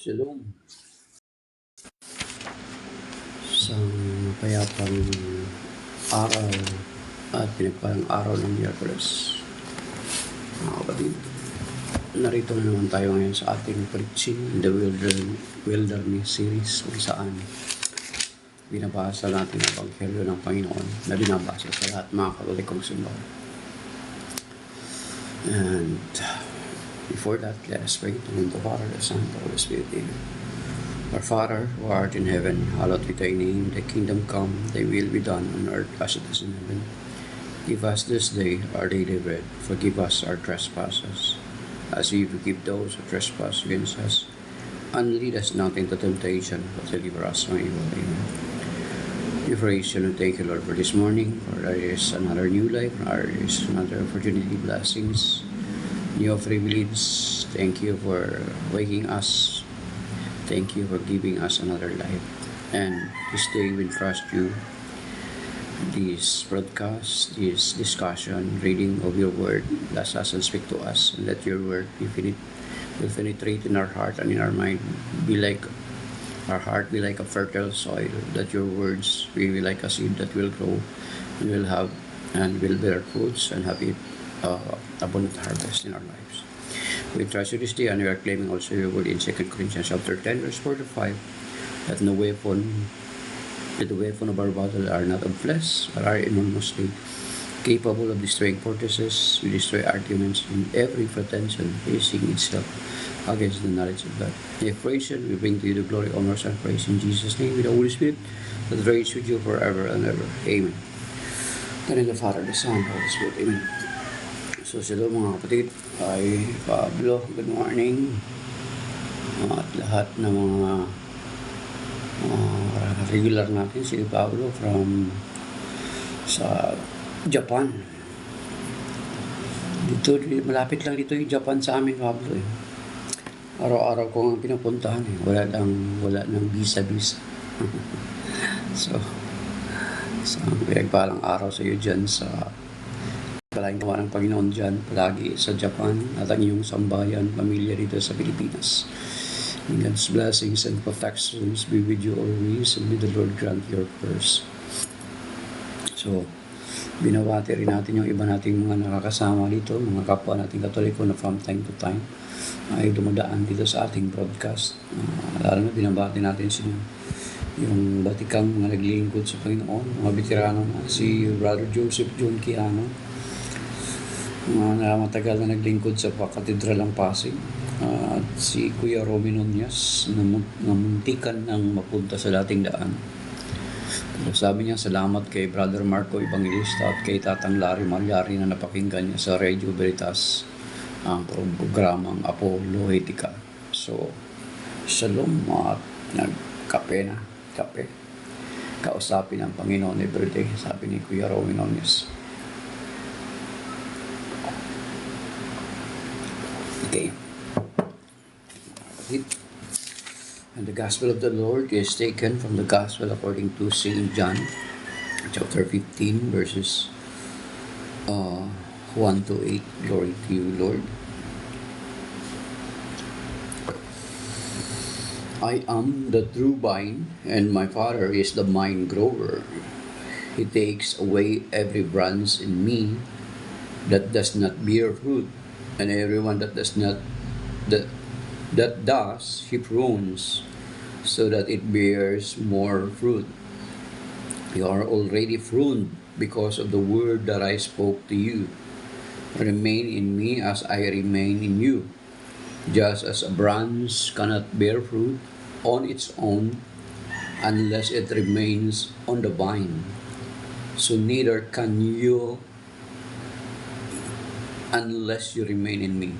Shalom. Isang mapayapang araw at pinagpalang araw ng Miyerkules. Mga kapatid, narito na naman tayo ngayon sa ating preaching in the wilderness series kung saan binabasa natin ang Ebanghelyo ng Panginoon na binabasa sa lahat mga Katolikong simbahan. And before that, let us pray to the Father, the Son, and the Holy Spirit. Amen. Our Father, who art in heaven, hallowed be thy name. Thy kingdom come, thy will be done on earth as it is in heaven. Give us this day our daily bread. Forgive us our trespasses, as we forgive those who trespass against us. And lead us not into temptation, but deliver us from evil. Amen. We praise you and thank you, Lord, for this morning. For there is another new life, there is another opportunity, blessings, new privilege. Thank you for waking us. Thank you for giving us another life. And this day we'll trust you. This broadcast, this discussion, reading of your word, bless us and speak to us. And let your word will penetrate in our heart and in our mind. Our heart be like a fertile soil. That your words will be like a seed that will grow and will bear fruits and have abundant harvest in our lives. We trust you this day, and we are claiming also your word in 2 Corinthians chapter 10, verse 4 to 5, that the weapon of our battle are not of flesh, but are enormously capable of destroying fortresses. We destroy arguments in every pretension, raising itself against the knowledge of God. In praise we bring to you the glory, honor, and praise in Jesus' name, with the Holy Spirit, that reigns with you forever and ever. Amen. And in the Father, the Son, and the Holy Spirit. Amen. So sila mga kapatid, ay Pablo, good morning. At lahat ng mga regular natin, si Pablo from sa Japan. Dito, malapit lang dito yung Japan sa amin, Pablo. Araw-araw ko nga pinapuntahan. Wala nang visa. so pinagpalang araw sa iyo dyan sa palaging gawa ng Panginoon dyan, palagi sa Japan at ang iyong sambayan, pamilya dito sa Pilipinas. And God's blessings and protections be with you always, and may the Lord grant your prayers. So, binawati rin natin yung iba nating mga nakakasama dito, mga kapwa nating Katoliko na from time to time ay dumadaan dito sa ating broadcast. Lalo na binabati natin yung batikang mga naglilingkod sa Panginoon, mga veterano na, si Brother Joseph John Kiano, na matagal na naglingkod sa Katedral ng Pasig, at si Kuya Romy Nunez na muntikan ng mapunta sa dating daan. Pero sabi niya, salamat kay Brother Marco Evangelista at kay Tatang Larry Maryari na napakinggan niya sa Radio Veritas ang programang Apollo Etica. So, shalom at nagkape. Kausapin ang Panginoon everyday, sabi ni Kuya Romy Nunez. Okay. And the Gospel of the Lord is taken from the Gospel according to St. John, chapter 15, verses 1 to 8. Glory to you, Lord. I am the true vine, and my Father is the vine grower. He takes away every branch in me that does not bear fruit, and everyone that does, he prunes, so that it bears more fruit. You are already pruned because of the word that I spoke to you. Remain in me as I remain in you. Just as a branch cannot bear fruit on its own unless it remains on the vine, so neither can you unless you remain in me.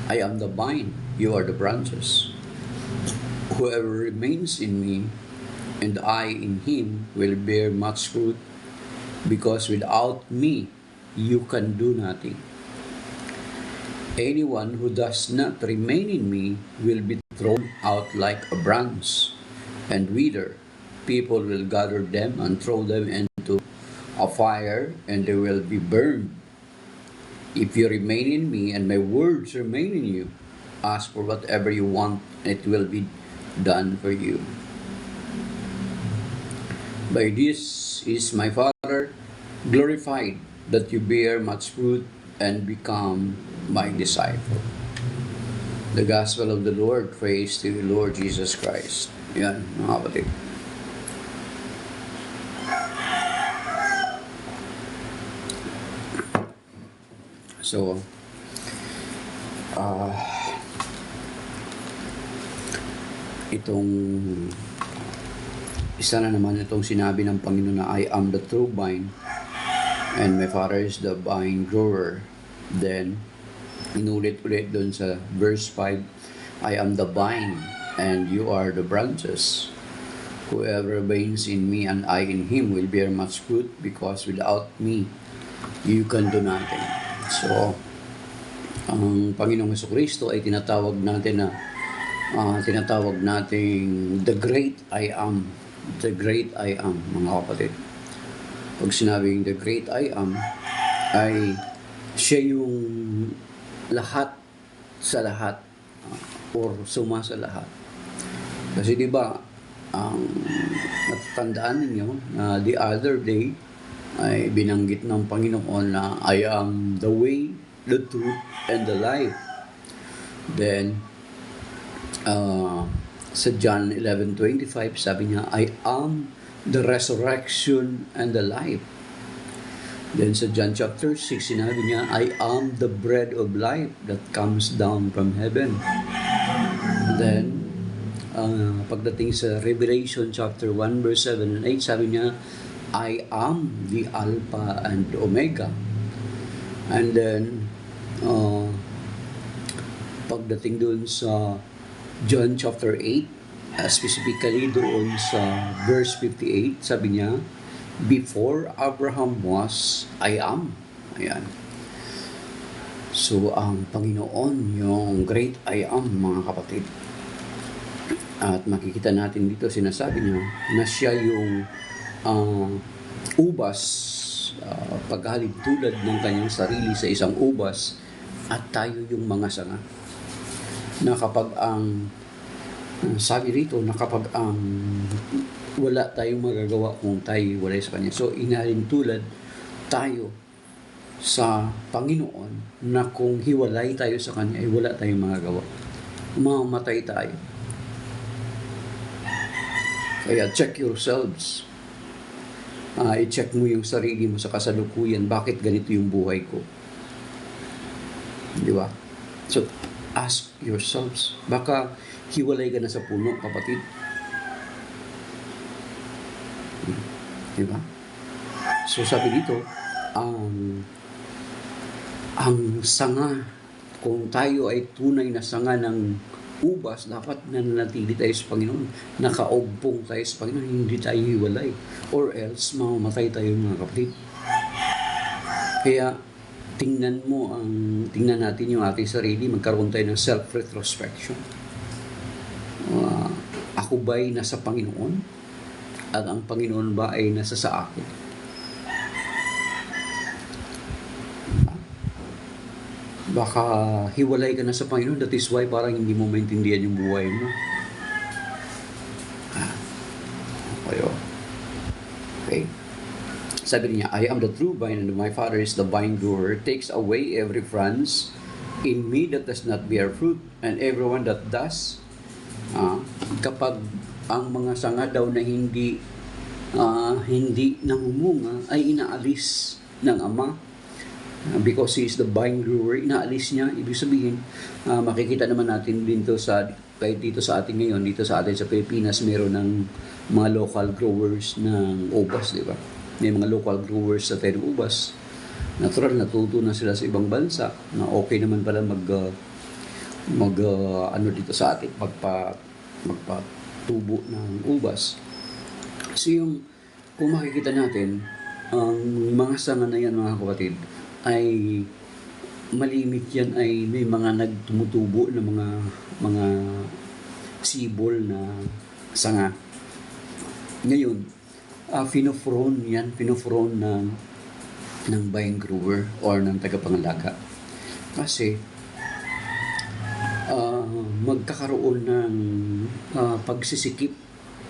I am the vine, you are the branches. Whoever remains in me, and I in him, will bear much fruit, because without me you can do nothing. Anyone who does not remain in me will be thrown out like a branch and wither. People will gather them and throw them into a fire, and they will be burned. If you remain in me and my words remain in you, Ask for whatever you want, it will be done for you. By this is my Father glorified, that you bear much fruit and become my disciple. The Gospel of the Lord. Praise to you, Lord Jesus Christ. Yan, mga kapatid. So, itong isa na naman itong sinabi ng Panginoon na I am the true vine and my Father is the vine grower. Then, inulit-ulit doon sa verse 5, I am the vine and you are the branches. Whoever remains in me and I in him will bear much fruit, because without me, you can do nothing. So, ang Panginoong Jesucristo ay tinatawag natin the great I am. The great I am, mga kapatid. Pag sinabing the great I am, ay siya yung lahat sa lahat, or suma sa lahat. Kasi di ba, ang natatandaan ninyo na the other day ay binanggit ng Panginoon na I am the way, the truth, and the life. Then, sa John 11:25, sabi niya, I am the resurrection and the life. Then sa John chapter 6, sinabi niya, I am the bread of life that comes down from heaven. Then, pagdating sa Revelation chapter 1, verse 7 and 8, sabi niya, I am the Alpha and Omega. And then, pagdating doon sa John chapter 8, specifically doon sa verse 58, sabi niya, before Abraham was, I am. Ayan. So, ang Panginoon, yung great I am, mga kapatid. At makikita natin dito, sinasabi niya, na siya yung ubas, paghalid tulad ng kanyang sarili sa isang ubas, at tayo yung mga sanga. Na kapag sabi rito, na kapag wala tayong magagawa kung tayo wala sa Kanya. So, inalin tulad tayo sa Panginoon na kung hiwalay tayo sa Kanya, ay wala tayong magagawa. Mamamatay tayo. Kaya check yourselves. I-check mo yung sarili mo sa kasalukuyan. Bakit ganito yung buhay ko? Di ba? So, ask yourselves. Baka hiwalay ka na sa puno, kapatid. Diba? So sabi dito, ang sanga, kung tayo ay tunay na sanga ng ubas, dapat nananatili tayo sa Panginoon. Nakaogbong tayo sa Panginoon, hindi tayo hiwalay. Or else, mamamatay tayo, mga kapatid. Kaya, tingnan natin yung ating sarili, magkaroon tayo ng self-retrospection. Ako ba'y nasa Panginoon? At ang Panginoon ba ay nasa sa akin? Baka hiwalay ka na sa Panginoon, that is why parang hindi mo maintindihan yung buhay mo. Okay. Sabi niya, I am the true vine and my Father is the vine grower, takes away every branch in me that does not bear fruit, and everyone that does. Kapag ang mga sanga daw na hindi namumunga ay inaalis ng Ama, because He is the vine grower, inaalis niya. Ibig sabihin, makikita naman natin dito sa atin ngayon, dito sa atin sa Pilipinas, meron ng mga local growers ng ubas, di ba? May mga local growers sa tayo ng ubas. Natural, natuto na sila sa ibang bansa na okay naman pala dito sa atin, magpatubo ng ubas. So kung makikita natin, ang mga sanga na yan, mga kapatid, ay malimit yan, ay may mga nagtumutubo na mga sibol na sanga. Ngayon, pinofron ng vine grower or ng tagapangalaga. Kasi, magkakaroon ng pagsisikip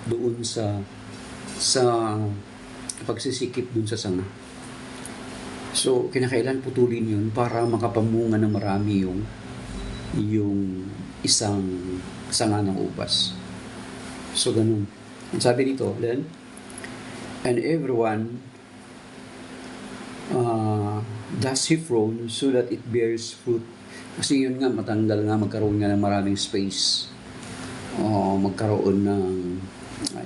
doon sa pagsisikip doon sa sanga. So, kinakailan putulin yun para makapamunga ng marami yung isang sanga ng ubas. So, ganun. Ang sabi dito, then, and everyone does he thrown so that it bears fruit. Kasi yun nga, matanggal nga, magkaroon nga ng maraming space. Magkaroon ng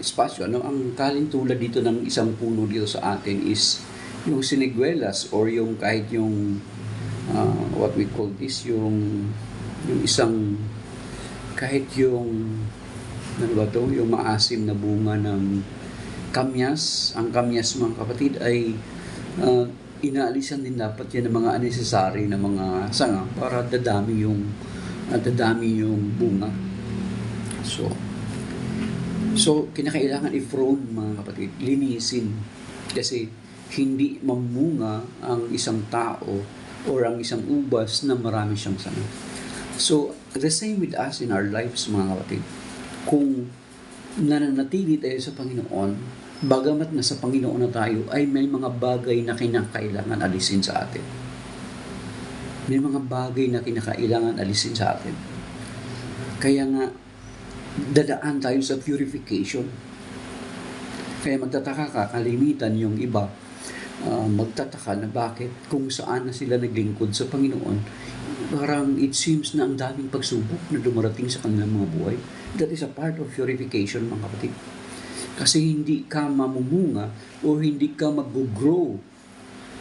espasyo. Ang kalintulad dito ng isang puno dito sa atin is yung siniguelas or yung kahit yung what we call this, yung isang kahit yung ano ba to, yung maasim na bunga ng kamyas. Ang kamyas, mga kapatid, ay inaalisan din dapat yan ng mga unnecessary na mga sanga para dadami yung bunga. So kinakailangan i-prune, mga kapatid, linisin, kasi hindi mamunga ang isang tao or ang isang ubas na marami siyang sanga. So the same with us in our lives, mga kapatid. Kung nananatili tayo sa Panginoon, bagamat nasa Panginoon na tayo, ay may mga bagay na kinakailangan alisin sa atin. May mga bagay na kinakailangan alisin sa atin. Kaya nga, dadaan tayo sa purification. Kaya magtataka ka, kalimitan yung iba, magtataka na bakit kung saan na sila naglingkod sa Panginoon, parang it seems na ang daming pagsubok na dumarating sa kanilang mga buhay. That is a part of purification, mga kapatid. Kasi hindi ka mamumunga o hindi ka mag-grow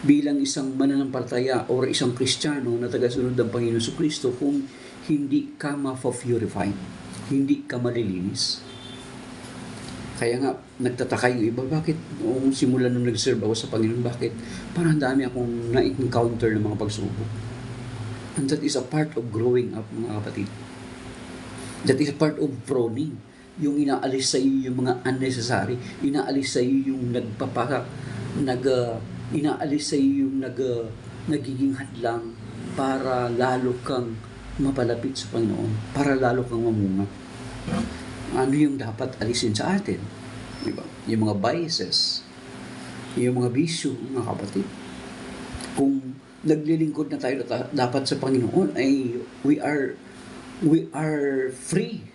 bilang isang mananampalataya o isang Kristiyano na tagasunod ng Panginoon Jesucristo kung hindi ka ma-purify, hindi ka malilinis. Kaya nga, nagtataka yung iba, bakit noong simula nung nag-serve ako sa Panginoon, bakit parang dami akong na-encounter ng mga pagsubok. And that is a part of growing up, mga kapatid. That is a part of pruning. Yung inaalis sa iyo yung mga unnecessary, inaalis sa iyo yung inaalis sa iyo yung nagiging hadlang para lalo kang mapalapit sa Panginoon, para lalo kang mamunga. Ano yung dapat alisin sa atin? Diba? Yung mga biases, yung mga bisyo, mga kapatid. Kung naglilingkod na tayo dapat sa Panginoon, ay we are free.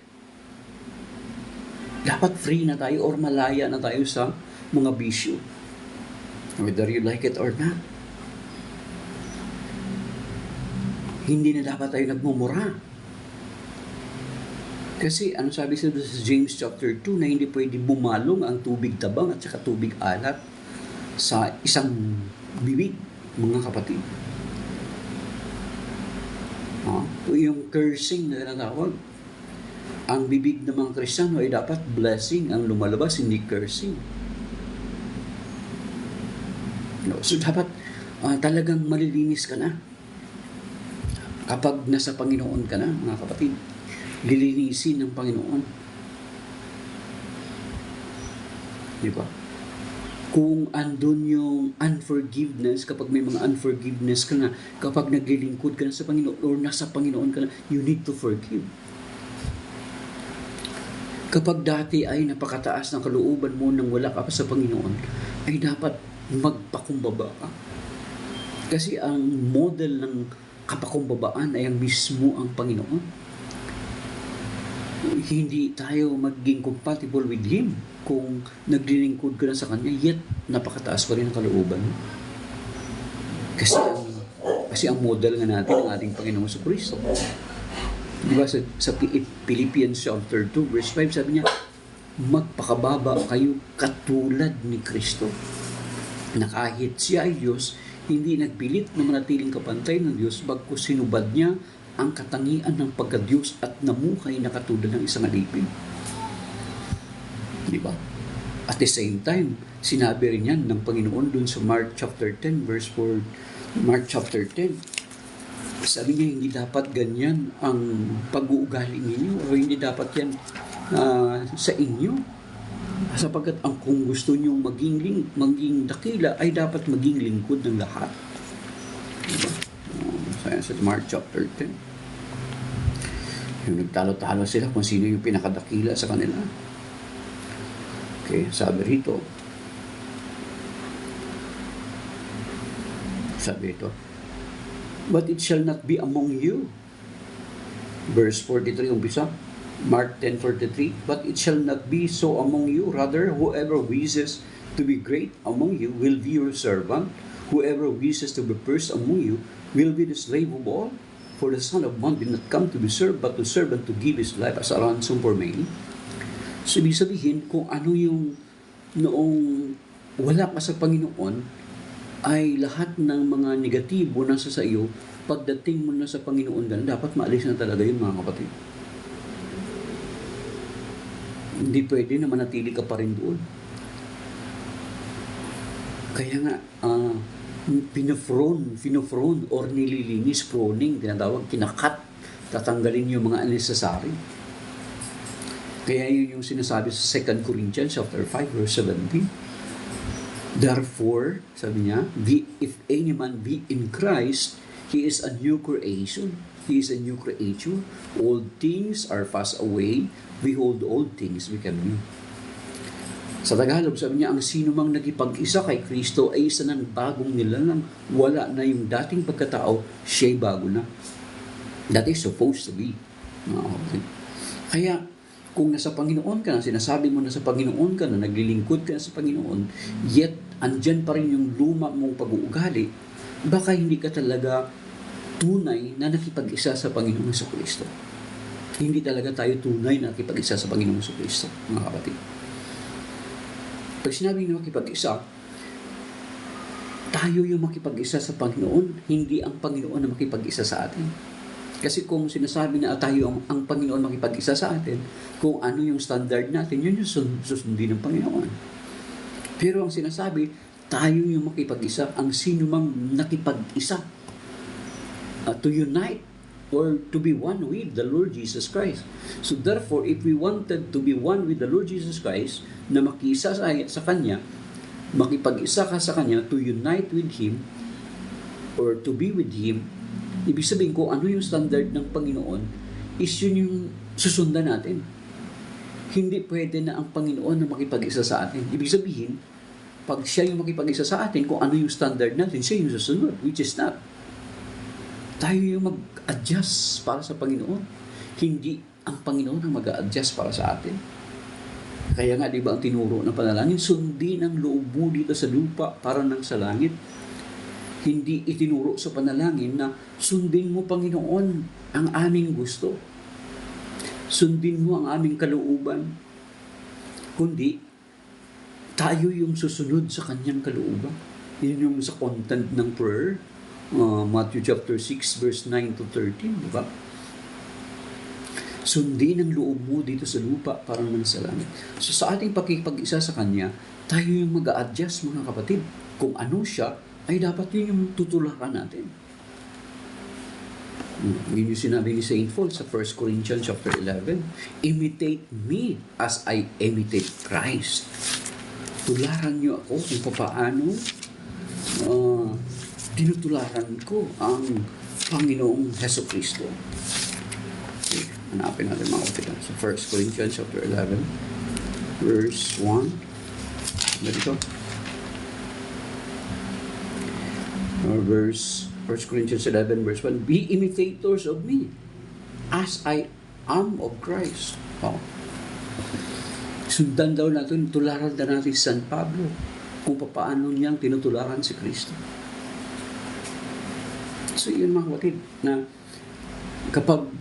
Dapat free na tayo or malaya na tayo sa mga bisyo. Whether you like it or not. Hindi na dapat tayo nagmumura. Kasi ano sabi sa James chapter 2 na hindi pwede bumalong ang tubig tabang at saka tubig alat sa isang bibig, mga kapatid. Yung cursing na tinatawag. Ang bibig ng mga Kristiyano ay dapat blessing ang lumalabas, hindi cursing. So dapat talagang malilinis ka na. Kapag nasa Panginoon ka na, mga kapatid, lilinisin ng Panginoon. Di ba? Kung andun yung unforgiveness, kapag may mga unforgiveness ka na, kapag naglilingkod ka na sa Panginoon or nasa Panginoon ka na, you need to forgive. Kapag dati ay napakataas ng kalooban mo nang wala ka pa sa Panginoon, ay dapat magpakumbaba ka. Kasi ang model ng kapakumbabaan ay ang mismo ang Panginoon. Hindi tayo maging compatible with Him kung naglilingkod ka na sa Kanya, yet napakataas pa rin ang kalooban mo. Kasi ang model nga natin ang ating Panginoon Jesucristo. Diba sa Philippians chapter 2 verse 5 sabi niya, magpakababa kayo katulad ni Kristo, na kahit siya ay Diyos, hindi nagpilit na manatiling kapantay ng Diyos, bagkus sinubad niya ang katangian ng pagka-Diyos at namuhay na katulad ng isang alipin. Diba? At the same time, sinabi rin yan ng Panginoon dun sa Mark chapter 10 verse 4. Mark chapter 10, sabi niya, hindi dapat ganyan ang pag-uugali ninyo o hindi dapat yan sa inyo. Sapagkat kung gusto nyo maging dakila, ay dapat maging lingkod ng lahat. Diba? Sa Mark chapter 10. Yung nagtalo-talo sila kung sino yung pinakadakila sa kanila. Okay, sabi rito, but it shall not be among you. Verse 43, umpisa. Mark 10:43, but it shall not be so among you. Rather, whoever wishes to be great among you will be your servant. Whoever wishes to be first among you will be the slave of all. For the Son of Man did not come to be served, but to serve and to give His life as a ransom for many. So, ibig sabihin, kung ano yung noong wala ka sa Panginoon, ay lahat ng mga negatibo nasa sa iyo, pagdating mo na sa Panginoon, dapat maalis na talaga yun, mga kapatid. Hindi pwede na manatili ka pa rin doon. Kaya nga, pinofron or nililinis, proning, tinatawag, kinakat, tatanggalin yung mga unnecessary. Kaya yun yung sinasabi sa 2 Corinthians chapter 5 verse 17. Therefore, sabi niya, if any man be in Christ, he is a new creation. He is a new creature. All things are passed away. Behold, all things become new. Sa Tagalog, sabi niya, ang sino mang nagipag-isa kay Kristo ay isa ng bagong nilalang. Wala na yung dating pagkatao, siya'y bago na. That is supposed to be. Okay. Kaya, kung nasa Panginoon ka na, sinasabi mo na sa Panginoon ka na, naglilingkod ka na sa Panginoon, yet andyan pa rin yung luma mong pag-uugali, baka hindi ka talaga tunay na nakipag-isa sa Panginoon sa Kristo. Hindi talaga tayo tunay na nakipag-isa sa Panginoon sa Kristo, mga kapatid. Pag sinabi na makipag-isa, tayo yung makipag-isa sa Panginoon, hindi ang Panginoon na makipag-isa sa atin. Kasi kung sinasabi na tayo ang Panginoon makipag-isa sa atin, kung ano yung standard natin, yun yung susundin ng Panginoon. Pero ang sinasabi, tayo yung makipag-isa, ang sino mang nakipag-isa to unite or to be one with the Lord Jesus Christ. So therefore, if we wanted to be one with the Lord Jesus Christ, na makiisa sa Kanya, makipag-isa ka sa Kanya, to unite with Him, or to be with Him, ibig sabihin kung ano yung standard ng Panginoon, is yun yung susundan natin. Hindi pwede na ang Panginoon na makipag-isa sa atin. Ibig sabihin, pag siya yung makipag-isa sa atin, kung ano yung standard natin, siya yung susunod, which is not. Tayo yung mag-adjust para sa Panginoon. Hindi ang Panginoon ang mag-adjust para sa atin. Kaya nga, di ba ang tinuro ng panalangin, sundin ang loob mo dito sa lupa para nang sa langit. Hindi itinuro sa panalangin na sundin mo, Panginoon, ang aming gusto. Sundin mo ang aming kalooban. Kundi, tayo yung susunod sa kanyang kalooban. Yun yung sa content ng prayer. Matthew chapter 6 verse 9 to 13, di ba? Sundin ang loob mo dito sa lupa para nang sa langit. So sa ating pakikipag-isa sa Kanya, tayo yung mag-a-adjust, mga kapatid. Kung ano siya, ay dapat yun yung tutulakan natin. Yun yung sinabi ni St. Paul sa 1 Corinthians chapter 11. Imitate me as I imitate Christ. Tularan niyo ako kung paano tinutularan ko ang Panginoong Heso Kristo. Okay, hanapin natin mga kapatid. So 1 Corinthians chapter 11 verse 1. Dito. Verse 1 Corinthians 11 verse 1. Be imitators of me as I am of Christ. Oh. Sundan daw natin, tularan na natin si San Pablo kung paano niyang tinutularan si Kristo. So yun mga kapatid, na kapag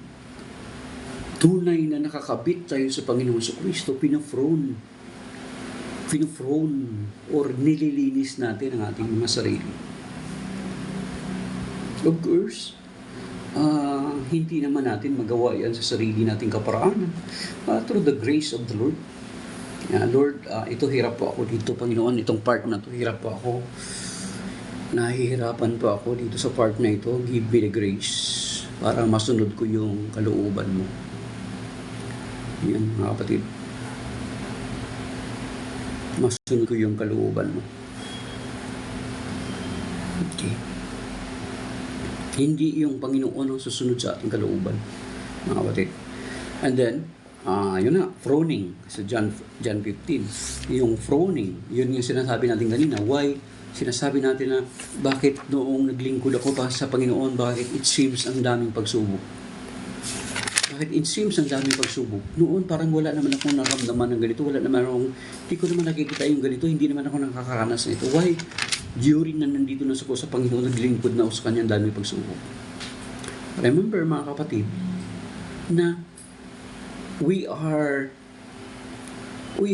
tunay na nakakabit tayo sa Panginoon sa Kristo, pinofron or nililinis natin ang ating mga sarili. Of course, hindi naman natin magawa yan sa sarili nating kaparaanan. Through the grace of the Lord. Lord, ito hirap po ako dito, Panginoon, itong part na ito, hirap po ako. Nahihirapan po ako dito sa part na ito. Give me the grace para masunod ko yung kalooban mo. Yan, mga kapatid. Masunod ko yung kalooban mo. Okay. Hindi yung Panginoon ang susunod sa ating kalooban, mga kapatid. And then, yun na, froning. Sa John 15. Yung froning, yun yung sinasabi natin kanina. Why? Sinasabi natin na bakit noong naglingkod ako pa sa Panginoon, bakit it seems ang daming pagsubok? Bakit it seems ang daming pagsubok? Noon parang wala naman akong naramdaman ng ganito, wala naman akong, hindi ko naman nakikita yung ganito, hindi naman ako nakakaranas nito. Why? During na nandito na ako sa Panginoon, naglingkod na ako sa Kanya, ang daming pagsubok. Remember mga kapatid, na we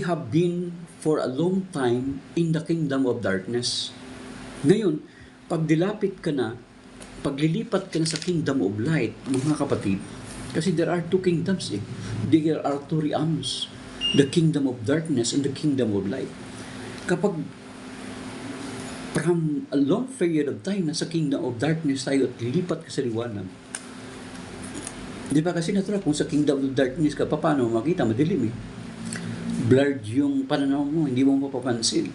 have been for a long time in the kingdom of darkness. Ngayon, pag dilapit ka na, paglilipat ka na sa kingdom of light, mga kapatid, kasi there are two kingdoms eh. There are two realms. The kingdom of darkness and the kingdom of light. Kapag from a long period of time nasa kingdom of darkness tayo at lilipat ka sa liwanag, di ba kasi natural kung sa kingdom of darkness ka, paano makita? Madilim eh. Blurred yung pananaw mo, hindi mo mapapansin.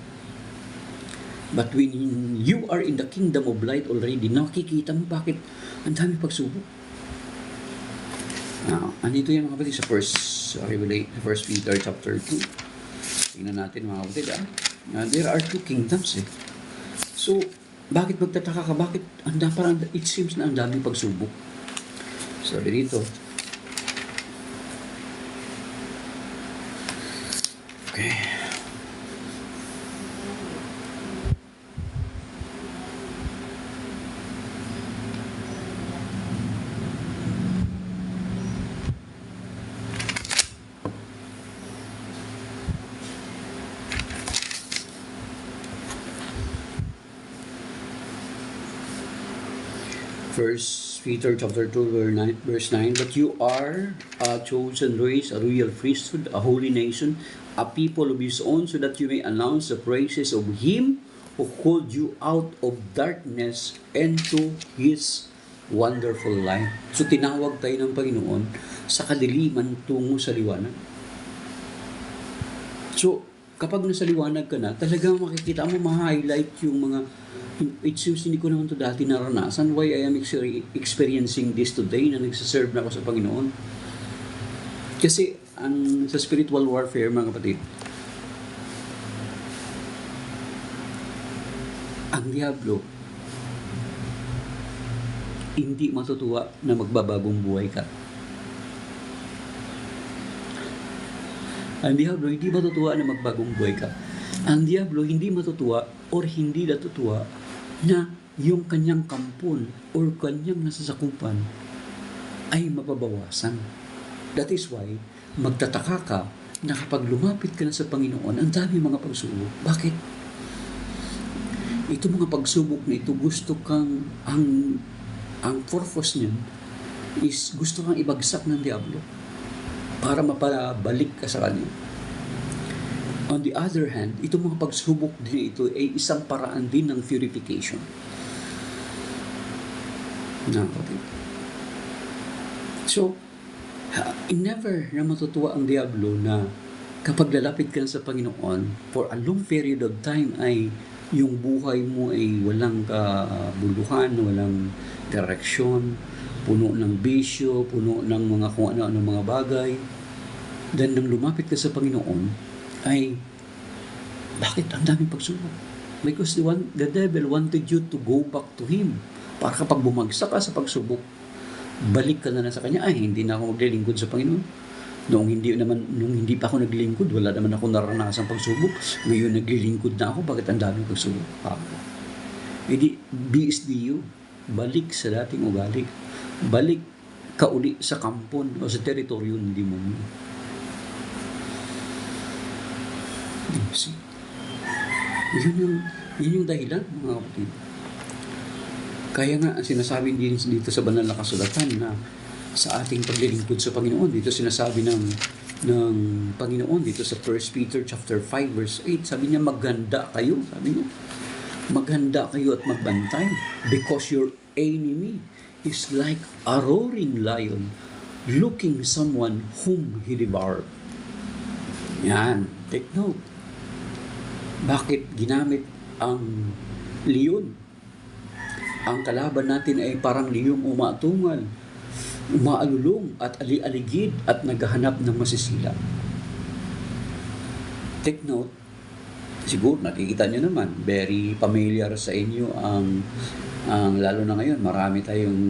But when you are in the kingdom of light already, nakikita mo bakit ang dami pagsubok. Now, andito yung mga kapatid sa First Peter chapter 2. Tingnan natin mga kapatid. There are two kingdoms eh. So, bakit magtataka ka? Bakit parang it seems na ang daming pagsubok? Sabi dito. Okay. First Peter chapter 2 verse 9, but you are a chosen race, a royal priesthood, a holy nation, a people of His own, so that you may announce the praises of Him who called you out of darkness into His wonderful light. So tinawag tayo ng Panginoon sa kadiliman tungo sa liwanag. So kapag nasa liwanag ka na, talagang makikita mo ma-highlight yung mga, it seems hindi ko naman ito dati naranasan. Why I am experiencing this today na nagsaserve na ako sa Panginoon? Kasi sa spiritual warfare, mga kapatid, ang diablo hindi matutuwa na magbabagong buhay ka. Ang diablo hindi matutuwa na magbagong buhay ka. Ang diablo hindi matutuwa or hindi natutuwa na yung kanyang kampon or kanyang nasasakupan ay mababawasan. That is why, magtataka ka na kapag lumapit ka na sa Panginoon, ang dami mga pagsubok. Bakit? Ito mga pagsubok na ito, gusto kang, ang purpose niyan is gusto kang ibagsak ng diablo para mapabalik ka sa kanya. On the other hand, itong mga pagsubok din ito ay isang paraan din ng purification. So, never na matutuwa ang diablo na kapag lalapit ka sa Panginoon for a long period of time ay yung buhay mo ay walang kabuluhan, walang direksyon, puno ng bisyo, puno ng mga kung ano-ano mga bagay. Then nang lumapit ka sa Panginoon, ay bakit ang daming pagsubok? Because the devil wanted you to go back to Him. Para kapag bumagsak ka sa pagsubok, balik ka na sa Kanya, ay hindi na ako maglilingkod sa Panginoon. Nung hindi pa ako naglilingkod, wala naman ako naranasang pagsubok. Ngayon naglilingkod na ako, bakit ang daming pagsubok? Hindi, BSDU, balik sa dating ugali. Balik ka uli sa kampon o sa teritoryo ng demonyo. See? Yun yung dahilan, mga kapatid. Kaya nga, sinasabi din dito sa banal na kasulatan na sa ating paglilingkod sa Panginoon, dito sinasabi ng Panginoon dito sa 1 Peter chapter 5 verse 8, sabi niya, maghanda kayo, sabi niya, maghanda kayo at magbantay because your enemy is like a roaring lion looking someone whom he devoured. Yan, take note. Bakit ginamit ang leon? Ang kalaban natin ay parang liyong umatungal. umaalulong at ali-aligid at naghahanap ng masisila. Take note, siguro nakikita nyo naman, very familiar sa inyo ang lalo na ngayon, marami tayong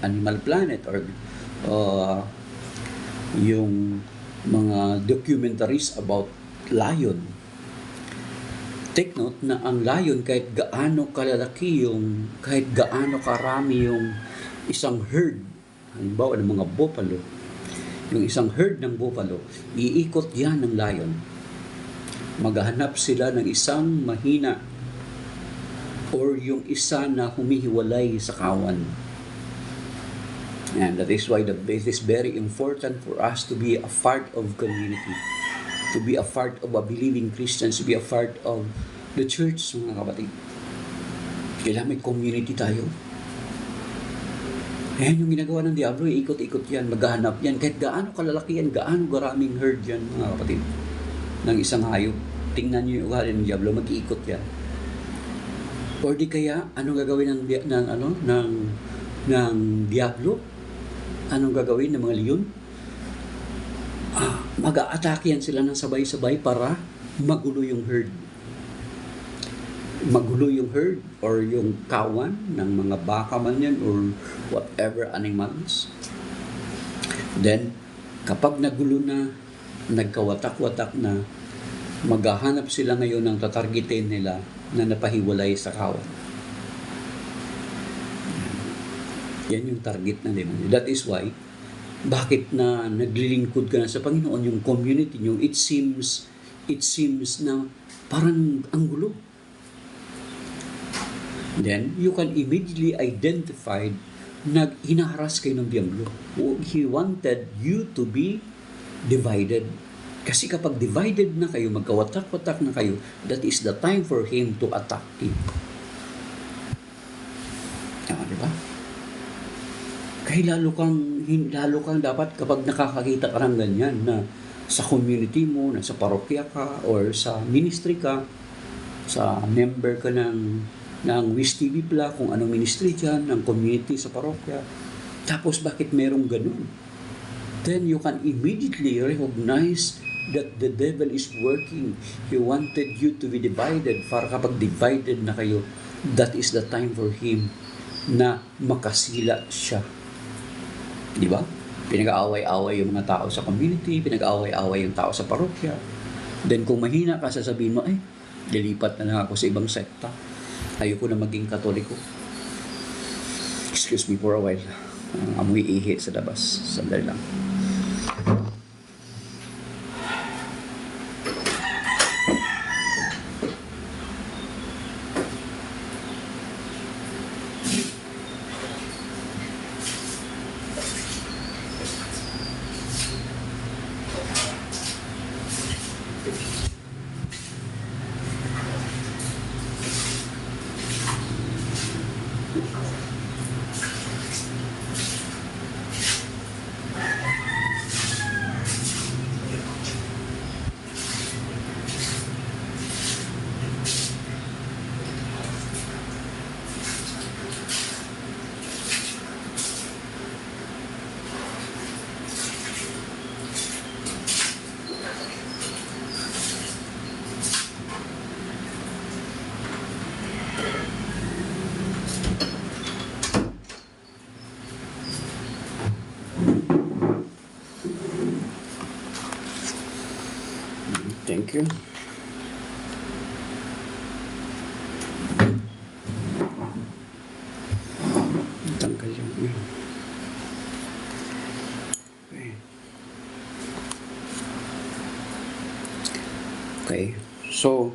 Animal Planet or yung mga documentaries about lion. Take note na ang lion, kahit gaano kalalaki yung, kahit gaano karami yung isang herd, halimbawa ng mga buffalo, yung isang herd ng buffalo, iikot yan ng lion. Maghahanap sila ng isang mahina or yung isa na humihiwalay sa kawan. And that is why it is very important for us to be a part of community, to be a part of a believing Christians, to be a part of the church, mga kapatid. Kailangan may community tayo. Ayan yung ginagawa ng Diablo, ikot-ikot yan, maghahanap yan, kahit gaano kalalaki yan, gaano garaming herd yan, mga kapatid, ng isang hayop. Tingnan nyo yung ugali ng Diablo, mag-iikot yan. Or di kaya, anong gagawin ng Diablo? Anong gagawin ng mga leon? Mag-a-atake yan sila ng sabay-sabay para magulo yung herd. Magulo yung herd or yung kawan ng mga baka man yan or whatever animals. Then, kapag nagulo na, nagkawatak-watak na, maghahanap sila ngayon ng tatargetin nila na napahiwalay sa kawan. Yan yung target ng demonyo. That is why, bakit na naglilingkod ka na sa Panginoon, yung community nyo, it seems na parang ang gulo. Then, you can immediately identify na hinaharas kayo ng Diablo. He wanted you to be divided. Kasi kapag divided na kayo, magkawatak-watak na kayo, that is the time for him to attack you. Diba? Kaya lalo kang dapat kapag nakakakita ka ng ganyan na sa community mo, na sa parokya ka, or sa ministry ka, sa member ka ng Wish TV Pla, kung anong ministry dyan, ng community sa parokya. Tapos bakit merong ganun? Then you can immediately recognize that the devil is working. He wanted you to be divided. Para kapag divided na kayo, that is the time for him na makasila siya. Di ba? Pinag-aaway-away yung mga tao sa community, pinag-aaway-away yung tao sa parokya. Then kung mahina ka, sasabihin mo, lilipat na lang ako sa ibang sekta. Ayoko na maging Katoliko. Excuse me for a while. Amoy ihi sa labas. Sandali lang. Thank you. Tanggal yung Okay. So,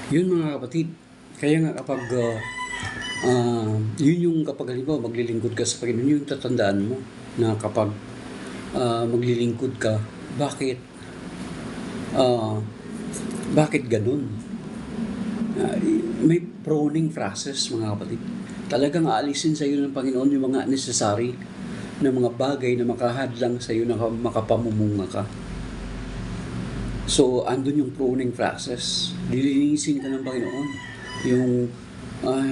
yun mga kapatid. Kaya nga kapag yun yung kapag halimbawa maglilingkod ka sa Panginoon, yung tatandaan mo na kapag maglilingkod ka, bakit ganun? May proning process mga kapatid. Talagang aalisin sa iyo ng Panginoon yung mga necessary na mga bagay na makahadlang sa iyo na makapamumunga ka. So, andun yung pruning process. Lilinisin ka ng Panginoon.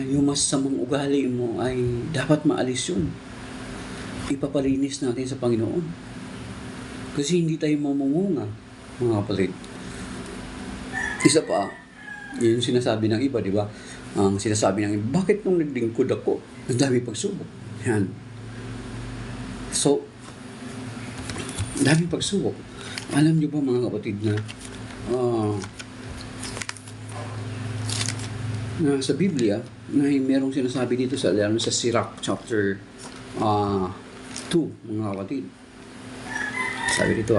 yung masamang ugali mo ay dapat maalis yun. Ipapalinis natin sa Panginoon. Kasi hindi tayo mamungunga, mga kapatid. Isa pa, yun sinasabi ng iba, di ba? Ang sinasabi ng iba, bakit nung naglingkod ako, ang dami pagsubok? Yan. So, dami pagsubok. Alam niyo ba mga kapatid na sa Biblia, na merong sinasabi dito sa Sirach chapter 2, mga kapatid. Sabi dito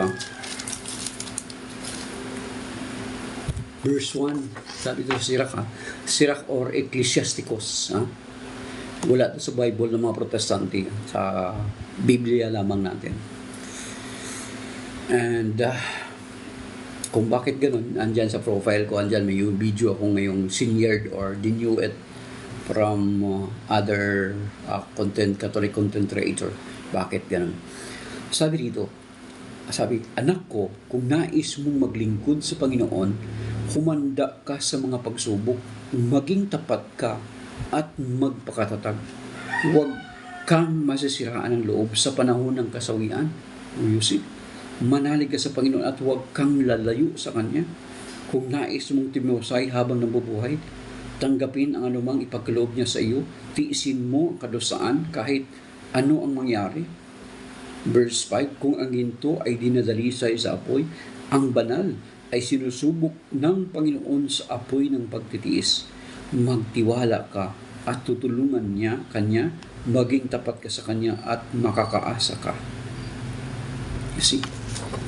verse 1, sabi dito sa Sirach or Ecclesiasticus. Wala sa Bible ng mga Protestante, sa Biblia lamang natin. And kung bakit ganun, andyan sa profile ko, andyan may video ako ngayong senior or denewed from other Catholic content creator. Bakit ganun? Sabi dito, anak ko, kung nais mong maglingkod sa Panginoon, humanda ka sa mga pagsubok, maging tapat ka at magpakatatag. Huwag kang masisiraan ng loob sa panahon ng kasawian. You see? Manalig ka sa Panginoon at huwag kang lalayo sa Kanya. Kung nais mong timusay habang nabubuhay, tanggapin ang anumang ipagkaloob niya sa iyo, tiisin mo ang kadusaan kahit ano ang mangyari. Verse 5, kung ang ginto ay dinadalisay sa apoy, ang banal ay sinusubok ng Panginoon sa apoy ng pagtitiis. Magtiwala ka at tutulungan niya Kanya, maging tapat ka sa Kanya at makakaasa ka. You see?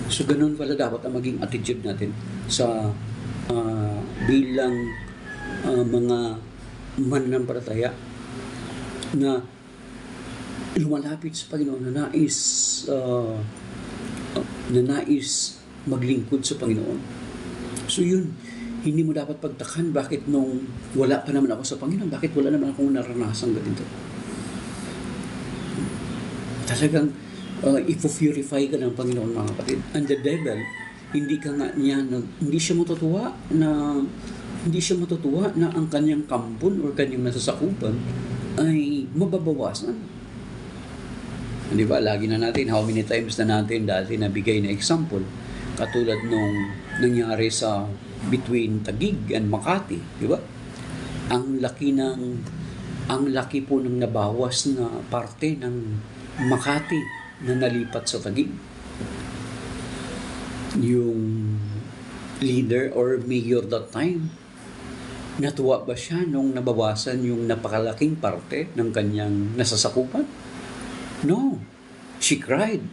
So, ganun pala dapat ang maging attitude natin sa bilang mga mananampalataya na lumalapit sa Panginoon, na nais maglingkod sa Panginoon. So, yun. Hindi mo dapat pagtakan bakit nung wala pa naman ako sa Panginoon, bakit wala naman akong naranasan ganito. Talagang ipopurify ka ng Panginoon, mga kapatid. And the devil, hindi siya matutuwa na ang kanyang kampon or kanyang nasasakupan ay mababawasan. Di ba? Lagi na natin, how many times na natin dati nabigay na example, katulad nung nangyari sa between Taguig and Makati, di ba? Ang laki po ng nabawas na parte ng Makati na nalipat sa Taguig. Yung leader or mayor that time, natuwa ba siya nung nabawasan yung napakalaking parte ng kanyang nasasakupan? No. She cried.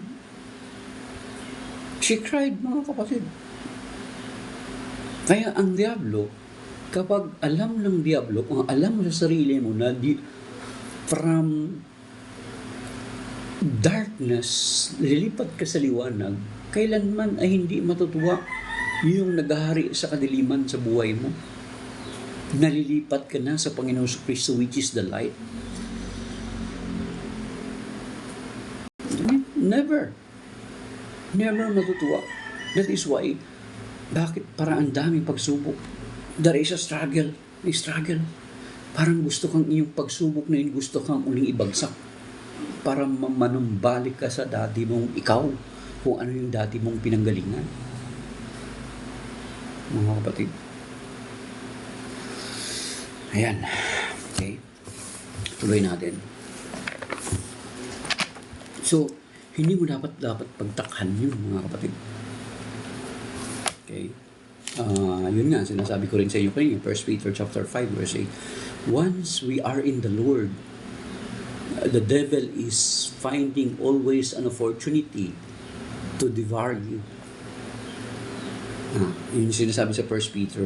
She cried, mga kapatid. Kaya ang Diablo, kapag alam ng Diablo, kung alam mo sa sarili mo na from darkness, lilipat ka sa liwanag, kailanman ay hindi matutuwa yung naghahari sa kadiliman sa buhay mo. Nalilipat ka na sa Panginoon Kristo, which is the light. Never matutuwa. That is why, bakit para ang daming pagsubok? There is a struggle. Parang gusto kang iyong pagsubok na yun, gusto kang uling ibagsak. Para manumbalik ka sa dati mong ikaw, kung ano yung dati mong pinanggalingan. Mga kapatid. Ayan. Okay. Tuloy natin. So, hindi mo dapat pagtakhan yun, mga kapatid. Okay. Yun nga, sinasabi ko rin sa inyo kanina, 1 Peter chapter 5, verse 8. Once we are in the Lord, the devil is finding always an opportunity to devour you. Yun sinasabi sa 1 Peter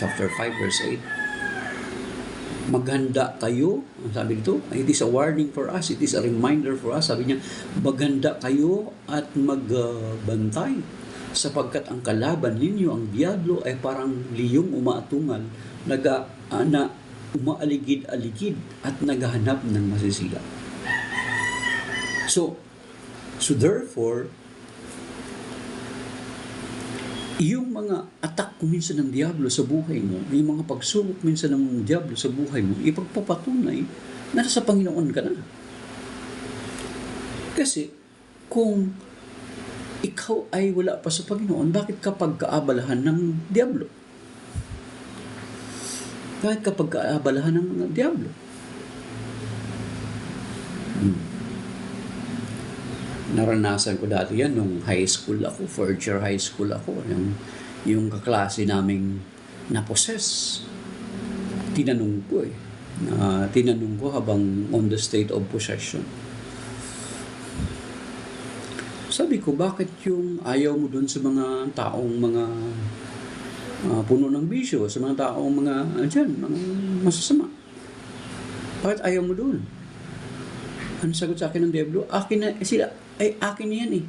chapter 5 verse 8. Maghanda kayo, sabi dito, it is a warning for us, it is a reminder for us. Sabi niya, maghanda kayo at magbantay, sapagkat ang kalaban ninyo, ang diablo, ay parang liyong umaatungal, na umaaligid-aligid at naghahanap ng masisila. So therefore, yung mga attack minsan ng Diablo sa buhay mo, yung mga pagsubok minsan ng Diablo sa buhay mo, ipagpapatunay na nasa Panginoon ka na. Kasi kung ikaw ay wala pa sa Panginoon, bakit ka pagkaabalahan ng Diablo? Bakit ka pagkaabalahan ng Diablo? Naranasan ko dati yan nung high school ako, fourth year high school ako. Yung kaklase naming na-possess. Tinanong ko habang on the state of possession. Sabi ko, bakit yung ayaw mo dun sa mga taong mga puno ng bisyo, sa mga taong mga masasama? Bakit ayaw mo dun? Ano sagot sa akin ng Diablo? Akin na yan eh.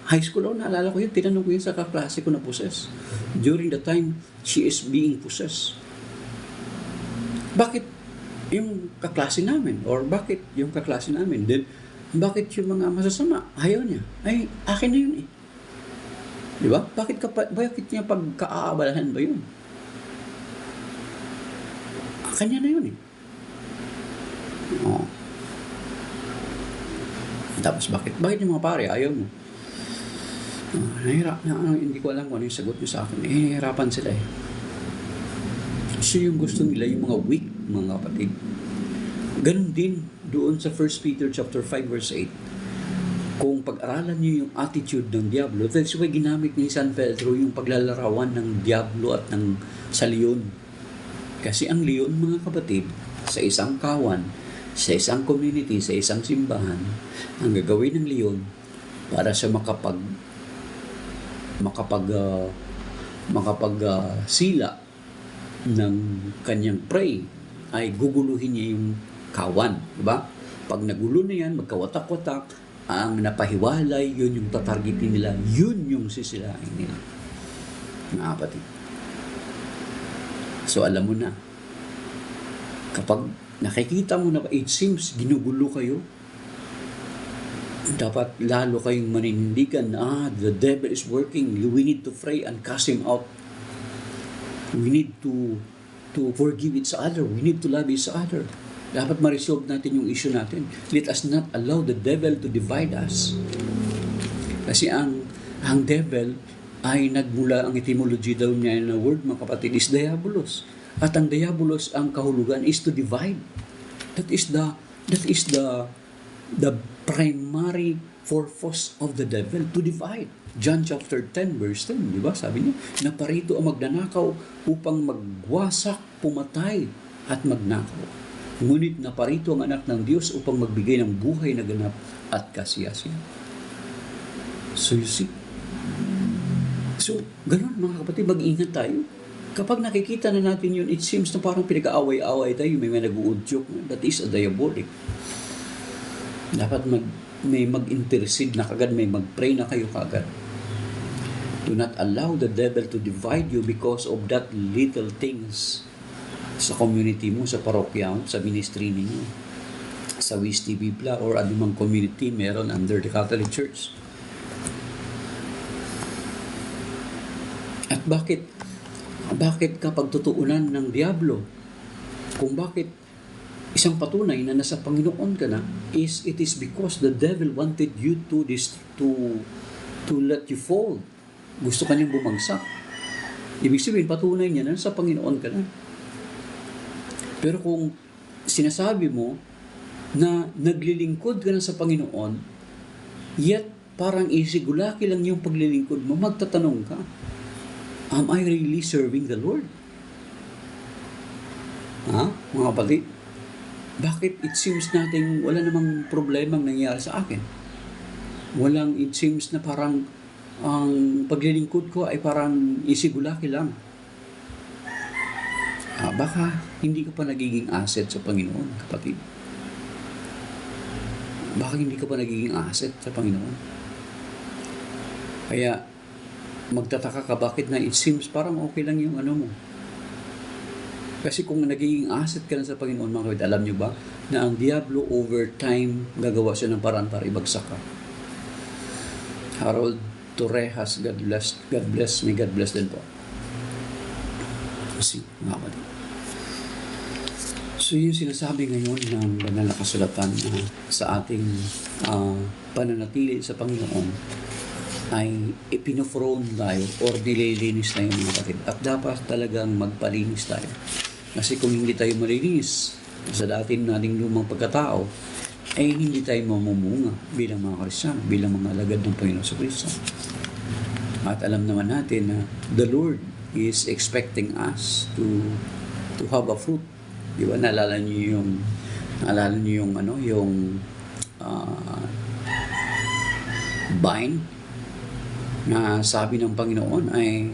High school ako, naalala ko yun. Tinanong ko yun sa kaklase ko na possess. During the time, she is being possessed. Bakit yung kaklase namin? Or bakit yung kaklase namin? Then, bakit yung mga masasama? Ayaw niya. Ay, akin na yun eh. Di ba? Bakit niya pagkaaabalahan ba yun? Kanya na yun eh. Oh. Tapos bakit yung mga pare ayaw mo? Hindi ko alam kung ano yung sagot nyo sa akin. Nahihirapan sila eh. So yung gusto nila, yung mga weak, mga kapatid. Ganon din doon sa 1 Peter chapter 5 verse 8. Kung pag-aralan nyo yung attitude ng Diablo, that's why ginamit ni San Pedro yung paglalarawan ng Diablo at sa leon. Kasi ang leon, mga kapatid, sa isang kawan, sa isang community, sa isang simbahan, ang gagawin ng leon para sa sila ng kanyang prey ay guguluhin niya yung kawan, diba? Pag nagulo na yan, magkawatak-watak, ang napahiwalay, yun yung tatargetin nila, yun yung sisilain nila. Mga kapatid. So alam mo na, kapag nakikita mo na it seems ginugulo kayo, dapat lalo kayong maninindigan na the devil is working. We need to pray and cast him out. We need to forgive each other. We need to love each other. Dapat ma-resolve natin yung issue natin. Let us not allow the devil to divide us. Kasi ang devil ay nagmula, ang etymology daw niya na word, mga kapatid, is diabolos. At ang diabolos, ang kahulugan is to divide. That is the primary purpose of the devil, to divide. John chapter 10 verse 10, di ba? Sabi niya, naparito ang magnanakaw upang magwasak, pumatay at magnakaw. Ngunit naparito ang anak ng Diyos upang magbigay ng buhay na ganap at kasiyasiya. So you see? So, ganun mga kapatid, mag-ingat tayo. Kapag nakikita na natin yun, it seems na parang pinag-aaway-aaway tayo, may nag-uudyok. That is a diabolic. Dapat may mag-intercede na kagad, may mag-pray na kayo kagad. Do not allow the devil to divide you because of that little things sa community mo, sa parokya mo, sa ministry ninyo, sa Wiz TV Bla, or anumang community meron under the Catholic Church. At bakit ka pagtutuunan ng Diablo? Kung bakit isang patunay na nasa Panginoon ka na, it is because the devil wanted you to let you fall. Gusto kanyang bumagsak. Ibig sabihin, patunay niya na nasa Panginoon ka na. Pero kung sinasabi mo na naglilingkod ka na sa Panginoon, yet parang isigulaki lang yung paglilingkod mo, magtatanong ka, am I really serving the Lord? Mga kapatid? Bakit it seems natin wala namang problemang nangyayari sa akin? It seems na parang ang paglilingkod ko ay parang isigulaki lang. Baka hindi ka pa nagiging asset sa Panginoon, kapatid. Baka hindi ka pa nagiging asset sa Panginoon. Kaya, magtataka ka bakit na it seems parang okay lang yung mo. Kasi kung nagiging asset ka na sa Panginoon, mga kapatid, alam nyo ba na ang Diablo over time gagawa siya ng paraan para ibagsak ka. Harold Torrejas, God bless, may God bless din po. Kasi, mga kapatid. So, yung sinasabi ngayon ng banal na kasulatan sa ating pananatili sa Panginoon ay ipinofrone tayo or nililinis tayo, mga kapatid. At dapat talagang magpalinis tayo. Kasi kung hindi tayo malinis sa dating nating lumang pagkatao, ay hindi tayo mamumunga bilang mga Kristiyano, bilang mga alagad ng Panginoon sa Kristo. At alam naman natin na the Lord is expecting us to have a fruit. Di ba? Naalala niyo yung vine na sabi ng Panginoon ay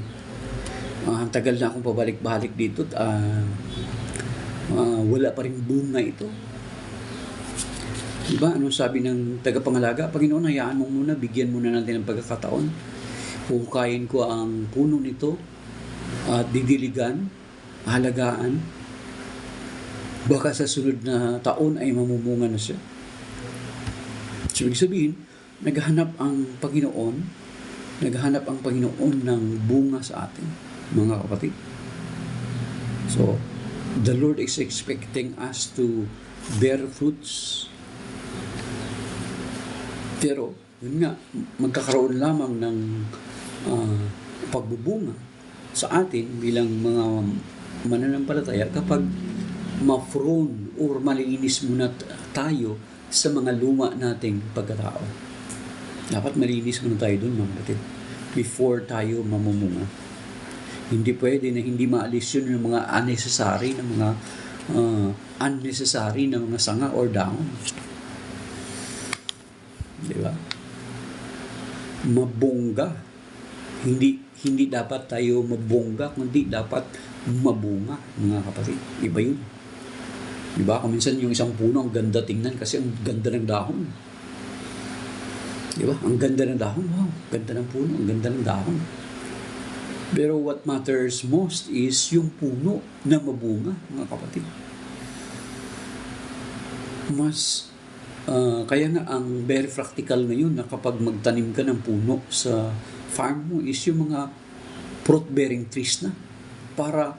ang tagal na akong pabalik-balik dito at wala pa rin bunga ito. Diba? Anong sabi ng tagapangalaga? Panginoon, hayaan mo muna, bigyan muna natin ng pagkakataon. Hukayin ko ang puno nito at didiligan, halagaan. Baka sa sunod na taon ay mamumunga na siya. So, ibig sabihin, naghahanap ang Panginoon ng bunga sa atin, mga kapatid. So, the Lord is expecting us to bear fruits. Pero, yun nga, magkakaroon lamang ng pagbubunga sa atin bilang mga mananampalataya kapag ma-prone or malinis muna tayo sa mga luma nating pagkatao. Dapat malinis muna tayo dun, mga kapatid, before tayo mamumunga. Hindi pwede na hindi maalis yun ng mga unnecessary na mga sanga or dahon. Diba? Mabongga. Hindi dapat tayo mabongga, kundi dapat mabunga, mga kapatid. Iba yun. Diba? Kung minsan yung isang puno, ang ganda tingnan kasi ang ganda ng dahon. Diba? Ang ganda ng dahon. Wow, ganda ng puno, ang ganda ng dahon. Pero what matters most is yung puno na mabunga, mga kapatid. Kaya nga ang very practical ngayon na kapag magtanim ka ng puno sa farm mo is yung mga fruit-bearing trees na, para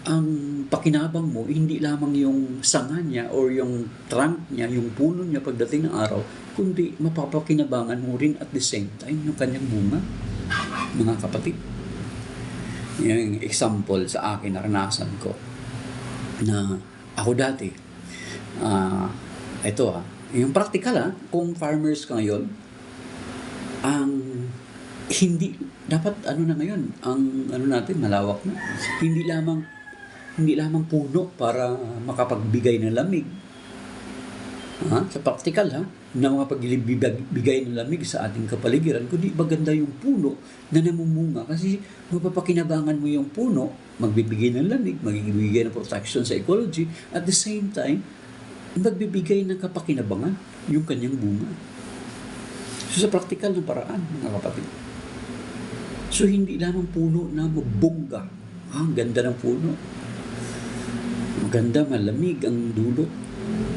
ang pakinabang mo hindi lamang yung sanga niya or yung trunk niya, yung puno niya pagdating ng araw, kundi mapapakinabangan mo rin at the same time yung kanyang bunga, mga kapatid. Yung example sa akin, naranasan ko na ako dati, yung practical kung farmers ka ngayon, ang hindi dapat ngayon, ang natin malawak na. Hindi lamang puno para makapagbigay ng lamig. Sa practical na makapagbigay ng lamig sa ating kapaligiran, kundi maganda yung puno na namumunga kasi mapapakinabangan mo yung puno, magbibigay ng lamig, magbibigay ng protection sa ecology, at the same time magbibigay ng kapakinabangan yung kanyang bunga. So, sa practical na paraan, mga kapatid. So, hindi lamang puno na mabongga. Ang ganda ng puno. Maganda, malamig ang dulot.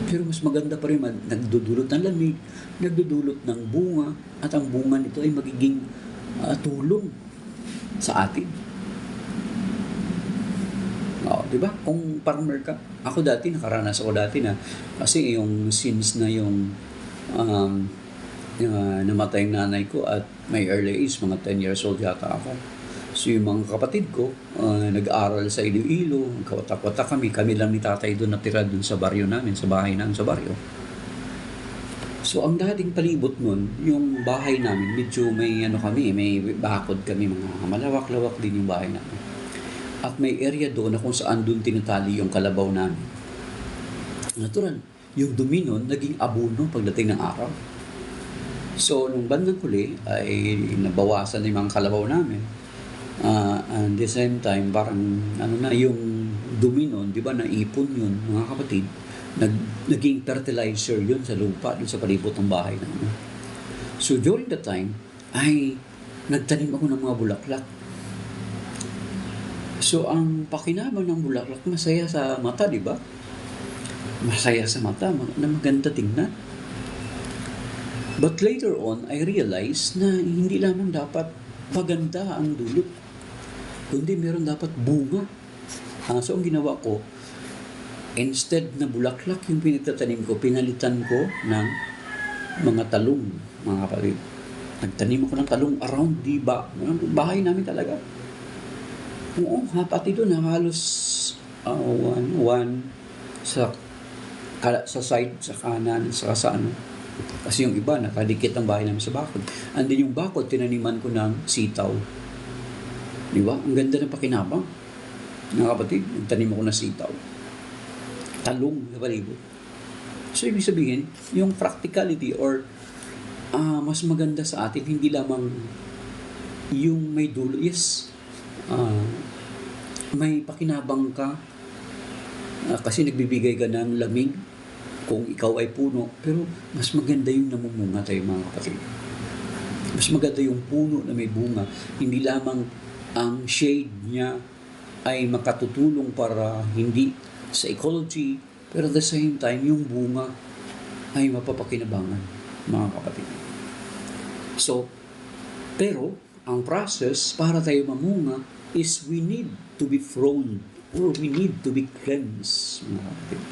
Pero mas maganda pa rin, nagdudulot ng lamig, nagdudulot ng bunga, at ang bunga nito ay magiging tulong sa atin. Diba? Kung farmer ka, nakaranas ako dati na, kasi yung since na yung namatay yung nanay ko at may early age, mga 10 years old yata ako. So yung mga kapatid ko, nag-aaral sa Iloilo, kawatak-watak kami lang ni tatay doon natira doon sa baryo namin, sa bahay namin sa baryo. So ang dating palibot nun, yung bahay namin, medyo may may bakod kami, mga malawak-lawak din yung bahay namin. At may area doon na kung saan doon tinatali yung kalabaw namin. Natural, yung dumi nun, naging abono pagdating ng araw. So, nung bandang huli, ay nabawasan na yung mga kalabaw namin. And the same time, parang, yung dumi nun, di ba, naipon yun, mga kapatid, naging fertilizer yun sa lupa, dun sa palibot ng bahay namin. So, during that time, ay nagtanim ako ng mga bulaklak. So, ang pakinabang ng bulaklak, masaya sa mata, di ba? Masaya sa mata, na maganda tingnan. But later on, I realized na hindi lamang dapat maganda ang dulot, kundi meron dapat bunga. So, ang ginawa ko, instead na bulaklak yung pinagtatanim ko, pinalitan ko ng mga talong, mga kapatid. Nagtanim ako ng talong around the bahay namin talaga. Oo, pati doon, halos one sa side, sa kanan, sa ano. Kasi yung iba, nakadikit ang bahay namin sa bakod. And then yung bakod, tinaniman ko ng sitaw. Di ba? Ang ganda ng pakinabang. Mga kapatid, nagtanim ako ng sitaw. Talong sa palibot. So, ibig sabihin, yung practicality or mas maganda sa atin, hindi lamang yung may dulo. Yes, may pakinabang ka kasi nagbibigay ka ng lamig kung ikaw ay puno, pero mas maganda yung namumunga tayo, mga kapatid. Mas maganda yung puno na may bunga. Hindi lamang ang shade niya ay makatutulong para hindi sa ecology, pero at the same time, yung bunga ay mapapakinabangan, mga kapatid. So, pero ang process para tayo mamunga is we need to be pruned or we need to be cleansed, mga kapatid.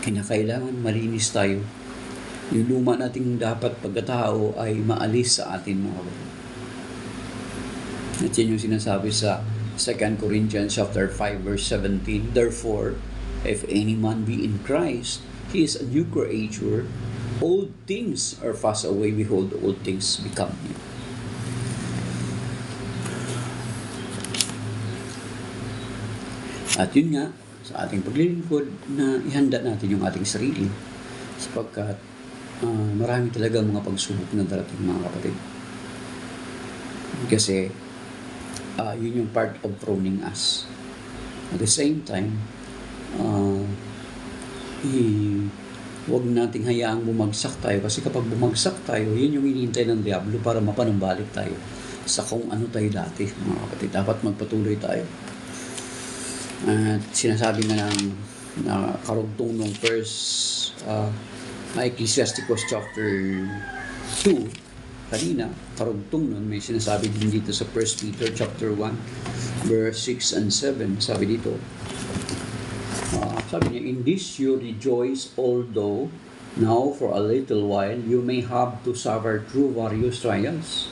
Kinakailangan malinis tayo. Yung luma nating dapat pagkatao ay maalis sa atin, mga kapatid. At yan yung sinasabi sa 2 Corinthians chapter 5 verse 17. Therefore, if any man be in Christ, he is a new creature. Old things are passed away. Behold, old things become new. At yun nga, sa ating paglilingkod na ihanda natin yung ating sarili sapagkat marami talaga mga pagsubok na darating, mga kapatid. Kasi yun yung part of pruning us. At the same time, huwag nating hayaang bumagsak tayo kasi kapag bumagsak tayo, yun yung hinihintay ng Diablo para mapanumbalik tayo sa kung ano tayo dati, mga kapatid. Dapat magpatuloy tayo. At sinasabi na karugtong nung first Ecclesiasticus chapter 2 kanina, karugtong nun, may sinasabi din dito sa 1 Peter chapter 1 verse 6 and 7. Sabi dito, sabi niya, in this you rejoice, although now for a little while you may have to suffer through various trials,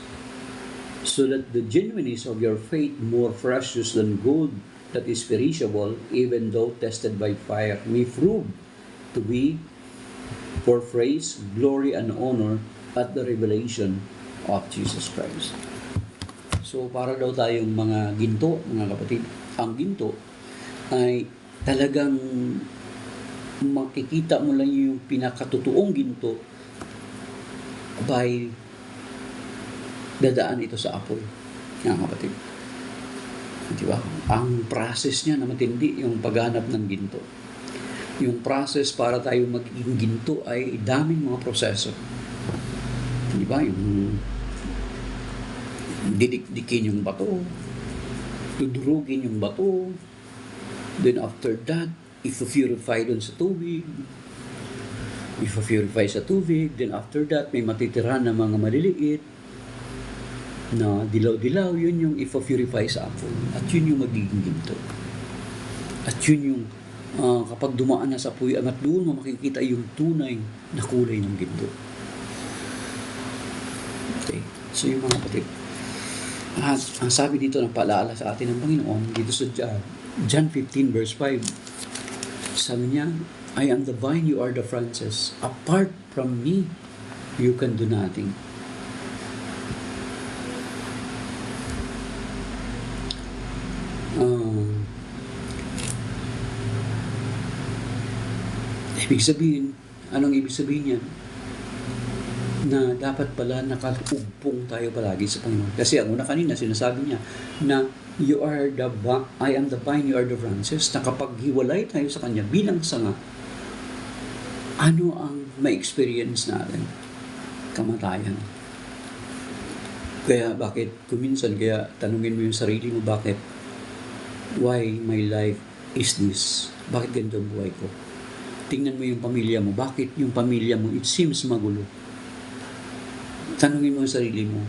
so that the genuineness of your faith, more precious than gold that is perishable, even though tested by fire, may prove to be for praise, glory, and honor at the revelation of Jesus Christ. So, para daw tayong mga ginto, mga kapatid. Ang ginto ay talagang makikita mo lang yung pinakatotoong ginto by dadaan ito sa apoy, mga kapatid. Diba? Ang process niya na matindi, yung paghanap ng ginto. Yung process para tayo maging ginto ay daming mga proseso. Diba? Yung didikdikin yung bato, dudurugin yung bato, then after that, if-purify dun sa tubig, if-purify sa tubig, then after that, may matitira na mga maliliit, na dilaw-dilaw, yun yung ipa-purify sa apoy. At yun yung magiging ginto. At yun yung kapag dumaan na sa apoy, at doon mo makikita yung tunay na kulay ng ginto. Okay. So yung mga kapatid. At ang sabi dito ng paalala sa atin ng Panginoon, dito sa John 15 verse 5, sabi niya, I am the vine, you are the branches. Apart from me, you can do nothing. Ibig sabihin, anong ibig sabihin yan? Na dapat pala nakaugpong tayo palagi sa Panginoon. Kasi ang una kanina, sinasabi niya na I am the vine, you are the branches, na kapag hiwalay tayo sa Kanya bilang sanga, ano ang ma-experience natin? Kamatayan. Kaya bakit, kuminsan, kaya tanungin mo yung sarili mo, bakit? Why my life is this? Bakit ganito ang buhay ko? tingnan mo yung pamilya mo. Bakit yung pamilya mo, it seems magulo? Tanungin mo ang sarili mo,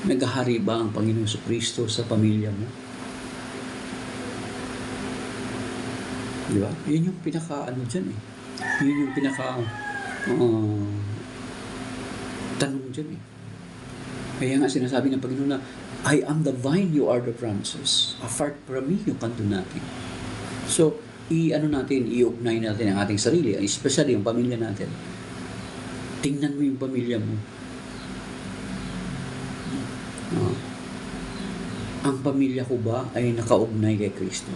naghahari ba ang Panginoon Kristo sa pamilya mo? Di ba? Yun yung dyan eh. Yun yung tanong dyan eh. Kaya nga sinasabi ng Panginoon na, I am the vine, you are the branches. Apart from me, you can do nothing. So, i-ugnay natin ang ating sarili, especially yung pamilya natin. Tingnan mo yung pamilya mo. Ang pamilya ko ba ay nakaugnay kay Kristo?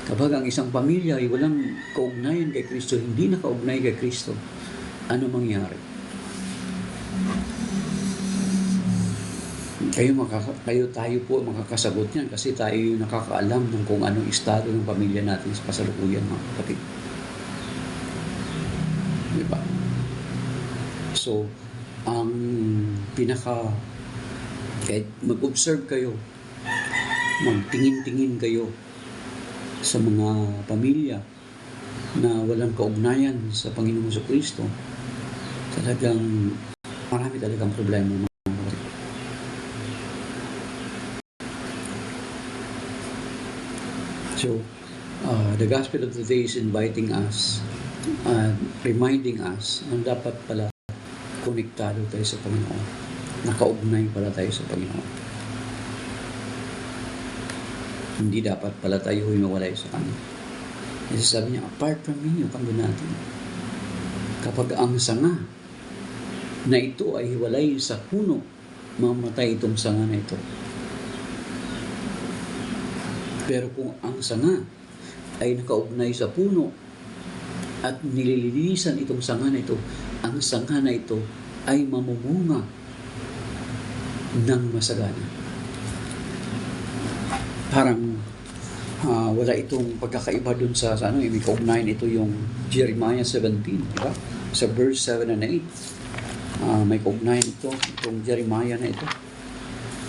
Kapag ang isang pamilya ay walang kaugnayan kay Kristo, hindi nakaugnay kay Kristo, ano mangyari? Tayo po makakasagot niyan kasi tayo yung nakakaalam ng kung anong estado ng pamilya natin sa kasalukuyan, mga kapatid. Diba? So, ang kahit mag-observe kayo, magtingin-tingin kayo sa mga pamilya na walang kaugnayan sa Panginoon Kristo, talagang marami talagang problema. So, the Gospel of the Day is inviting us, reminding us na dapat pala konektado tayo sa Panginoon. Nakaugnay pala tayo sa Panginoon. Hindi dapat pala tayo humiwalay sa Kanya. Kasi sabi niya, apart from me, yung kando natin. Kapag ang sanga na ito ay hiwalay sa puno, mamatay itong sanga na ito. Pero kung ang sanga ay nakaugnay sa puno at nililinisan itong sanga na ito, ang sanga na ito ay mamumunga ng masagana. Parang wala itong pagkakaiba dun sa may kaugnayan ito yung Jeremiah 17, diba? Sa verse 7 and 8. May kaugnayan itong Jeremiah na ito.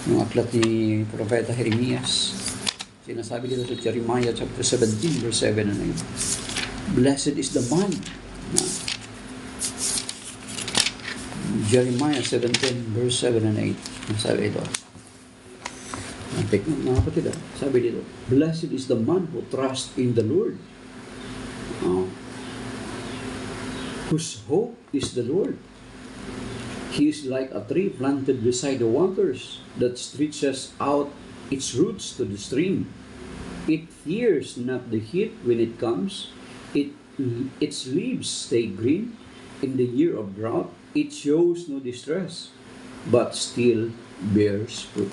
Yung aklat ni Propeta Jeremias. Sinasabi dito sa Jeremiah chapter 17, verse 7 and 8. Blessed is the man. Jeremiah 17, verse 7 and 8. Sabi ito. Take note mga kapatid. Sabi dito, blessed is the man who trusts in the Lord. Whose hope is the Lord. He is like a tree planted beside the waters that stretches out its roots to the stream. It fears not the heat when it comes. Its leaves stay green. In the year of drought, it shows no distress, but still bears fruit.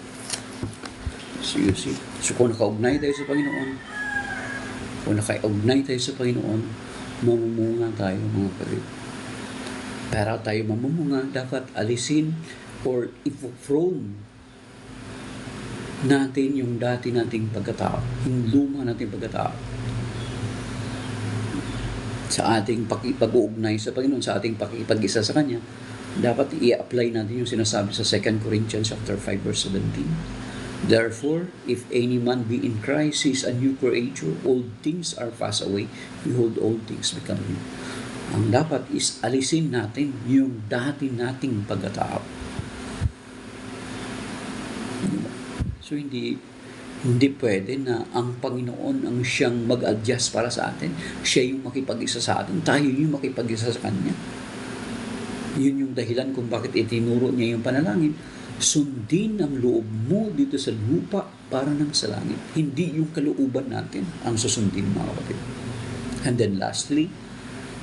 So you see, kung nakaugnay tayo sa Panginoon, mamumunga tayo, mga kapatid. Para tayo mamumunga, dapat alisin or i-prone natin yung dati nating pagkatao, yung luma nating pagkatao. Sa ating pag-uugnay sa Panginoon, sa ating pakipag-isa sa Kanya, dapat i-apply natin yung sinasabi sa 2 Corinthians chapter 5 verse 17. Therefore, if any man be in Christ, he is a new creature. Old things are passed away. Behold, all things become new. Ang dapat is alisin natin yung dati nating pagkatao. So, hindi pwede na ang Panginoon ang siyang mag-adjust para sa atin. Siya yung makipag-isa sa atin. Tayo yung makipag-isa sa Kanya. Yun yung dahilan kung bakit itinuro niya yung panalangin. Sundin ang loob mo dito sa lupa para nang sa langit. Hindi yung kalooban natin ang susundin, mga kapatid. And then lastly,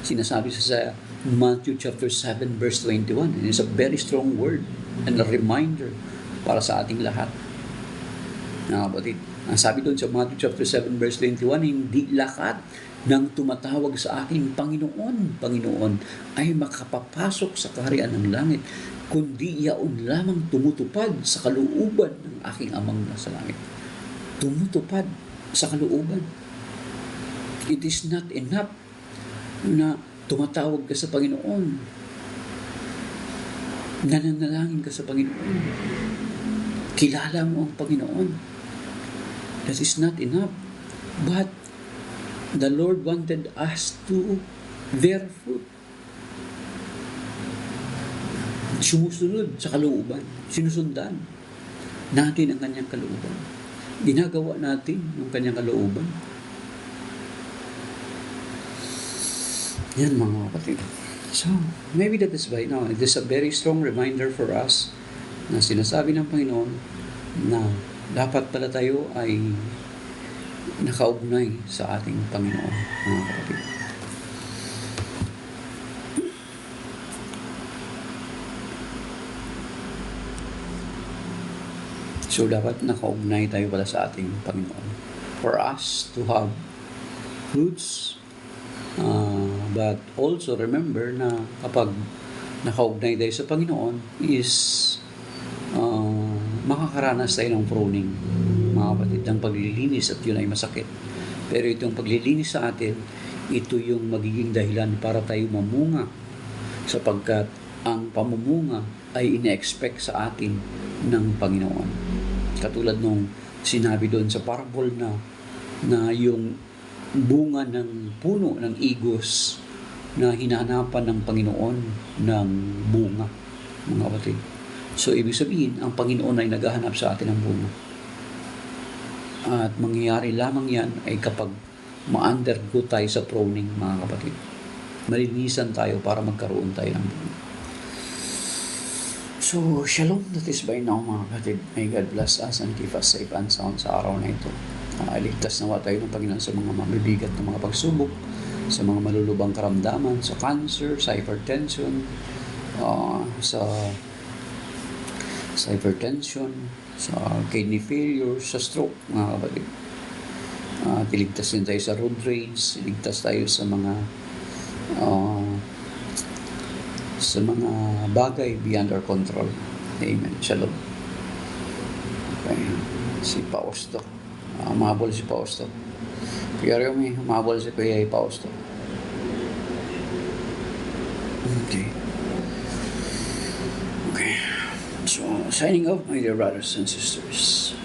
sinasabi sa Matthew chapter 7 verse 21. It is a very strong word and a reminder para sa ating lahat. Mga kapatid, ang sabi doon sa Matthew chapter 7 verse 21, hindi lahat ng tumatawag sa aking Panginoon ay makapapasok sa kaharian ng langit, kundi yaon lamang tumutupad sa kalooban ng aking Amang nasa langit. Tumutupad sa kalooban. It is not enough na tumatawag ka sa Panginoon. Nananalangin ka sa Panginoon. Kilala mo ang Panginoon. That is not enough. But The Lord wanted us to bear fruit. Sumusunod sa kalooban. Sinusundan natin ang kanyang kalooban. Ginagawa natin yung kanyang kalooban. Yan mga kapatid. So, maybe that is why now, it is a very strong reminder for us na sinasabi ng Panginoon na dapat pala tayo ay nakaugnay sa ating Panginoon, mga kapatid. So, dapat nakaugnay tayo pala sa ating Panginoon. For us to have fruits, but also remember na kapag nakaugnay tayo sa Panginoon is makakaranas tayo ng pruning, mga kapatid, ng paglilinis, at yun ay masakit. Pero itong paglilinis sa atin, ito yung magiging dahilan para tayo mamunga, sapagkat ang pamumunga ay ine-expect sa atin ng Panginoon. Katulad nung sinabi doon sa parable na yung bunga ng puno ng igos na hinahanapan ng Panginoon ng bunga, mga kapatid. So, ibig sabihin, ang Panginoon ay naghahanap sa atin ng bunga. At mangyayari lamang yan ay kapag ma-undergo tayo sa pruning, mga kapatid. Malinisan tayo para magkaroon tayo ng bunga. So, shalom, that is by now, mga kapatid. May God bless us and keep us safe and sound sa araw na ito. Iligtas nawa tayo ng Panginoon sa mga mabibigat na mga pagsubok, sa mga malulubang karamdaman, sa cancer, sa hypertension, sa kidney failure, sa stroke, mga kapatid. Iligtas din tayo sa road rage, iligtas tayo sa mga bagay beyond our control. Amen. Shalom. Okay. Si Pausto. Umabol si Pausto. Kuya Remy, umabol si Kuya Pausto. Okay. Okay. So, signing off, my dear brothers and sisters.